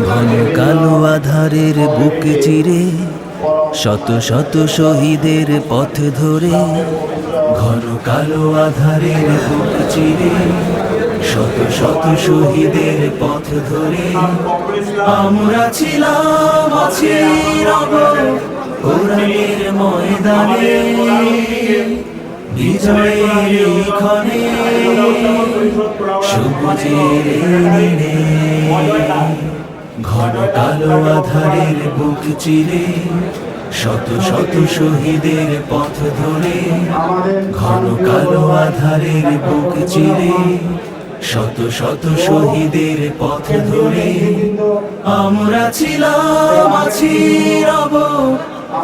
ঘন কালো আধারের বুক চিরে শত শত শহীদের পথ ধরে, ঘন কালো আধারের বুক চিরে শত শত শহীদের পথ ধরে আমরা ছিলাম, আছি, রব কোরআনের ময়দানে, বিজয়ের ক্ষণে সবুজের নীড়ে। ঘন কালো আধারের বুক চিরে শত শত শহীদের পথ ধরে, ঘন কালো আধারের বুক চিরে শত শত শহীদের পথ ধরে আমরা ছিলাম, আছি, রব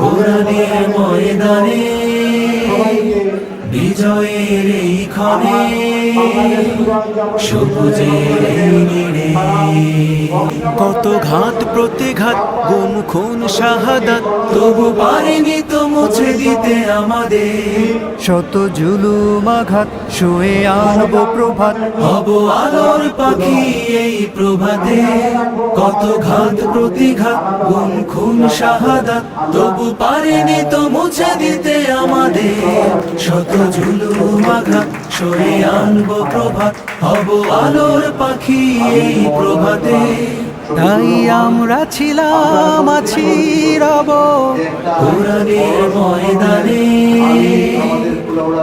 কোরআনের ময়দানে, বিজয়ের এই ক্ষণে সবুজের নীড়ে। কত ঘাত প্রতিঘাত, গুম খুন শাহাদাত, তবু পারেনি তো মুছে দিতে আমাদের শত জুলুম আঘাত, শুয়ে আনব প্রভাত, হব আলোর পাখি এই প্রভাতে। কত ঘাত প্রতিঘাত, গুম খুন শাহাদাত, তবু পারেনি তো মুছে দিতে আমাদের শত জুলুম আঘাত, সয়ে আনব প্রভাত, হব আলোর পাখি এই প্রভাতে। তাই আমরা ছিলাম, আছি, রব কোরআনের ময়দানে,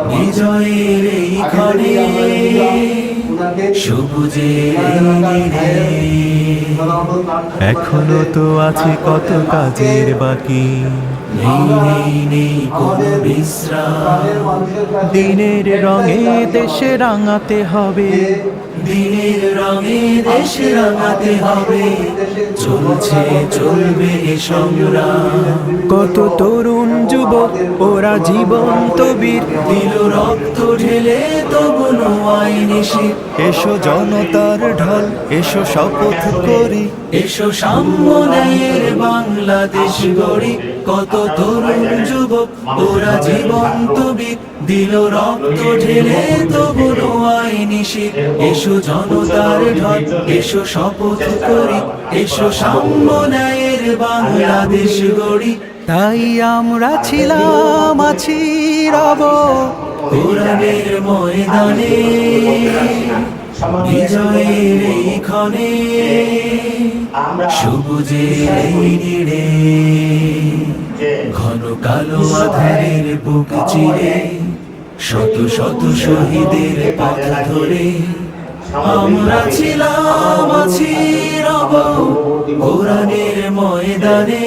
বিজয়ের এই ক্ষণে সবুজের নীড়ে। এখনো তো আছে কত কাজের বাকি, নেই নেই নেই কোনো বিশ্রাম, দিনের রঙে দেশে রাঙাতে হবে, দিনের রঙে দেশ রাঙাতে হবে, চলছে চলবে এ সংগ্রাম। কত তরুণ যুবক ওরা জীবন্ত বীর, দিল রক্ত ঢেলে তবু নোয়াই নিশির। এসো জনতার ঢল, এসো শপথ করি, এসো সাম্য ন্যায়ের বাংলাদেশ গড়ি। কত তরুণ যুবক ওরা জীবন্ত বীর, দিল রক্ত ঢেলে তবু নোয়াই নিশির। এসো জনতার ঢল, এসো শপথ করি, এসো সাম্য ন্যায়ের বাংলাদেশ গড়ি। তাই আমরা ছিলাম, আছি, রব কোরআনের ময়দানে, বিজয়ের এই ক্ষণে সবুজের এই নীড়ে। ঘন কালো আধারের বুক চিরে শত শত শহীদের পথ ধরে আমরা ছিলাম, আছি, রব কোরআনের ময়দানে,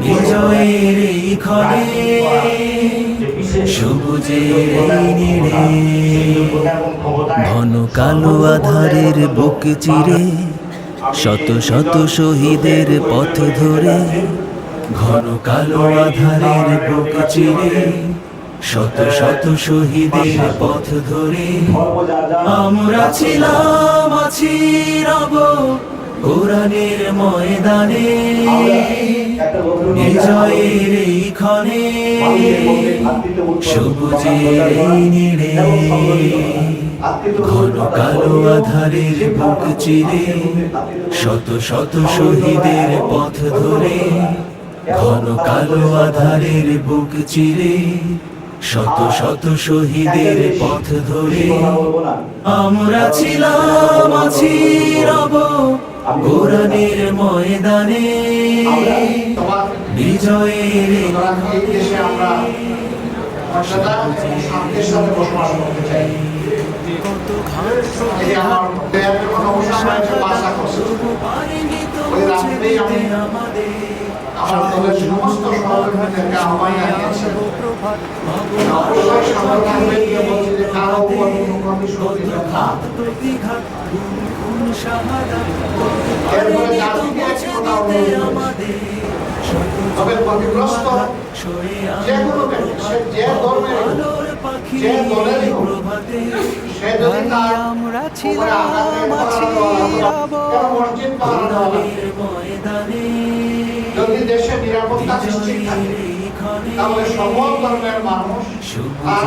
বিজয়ের এই ক্ষণে সবুজের এই নীড়ে। ঘন কালো আধারের বুক চিরে শত শত শহীদের পথ ধরে, ঘন কালো আধারের বুক চিরে শত শত শহীদের পথ ধরে আমরা ছিলাম, আছি, রব কোরআনের ময়দানে, বিজয়ের এই ক্ষণে সবুজের এই নীড়ে। ঘন কালো আধারের বুক চিরে শত শত শহীদের পথ ধরে, ঘন কালো আধারের বুক চিরে শত শত শহীদের পথ ধরে আমরা ছিলাম, আছি, রব কোরআনের ময়দানে, বিজয়ের শান্তির সাথে বসবাস করতে চাই। আমার দলের সমস্ত সহকর্মীদেরকে আহ্বান জানিয়েছে অবশ্যই সামনে থাকবেন, যে বলছে যে কারো উপর কোনো সহযোগিতা না। এরপরে জাতিকে একতা তবে ক্ষতিগ্রস্ত যে কোনো ব্যক্তি, সে যে ধর্মের, যে দলেরই হোক, সে যদি তার আমরা উপরে ছিলাম, আছি, রব মসজিদ বানানো হবে, যদি দেশে নিরাপত্তা সৃষ্টি থাকে, তাহলে সকল ধর্মের মানুষ তার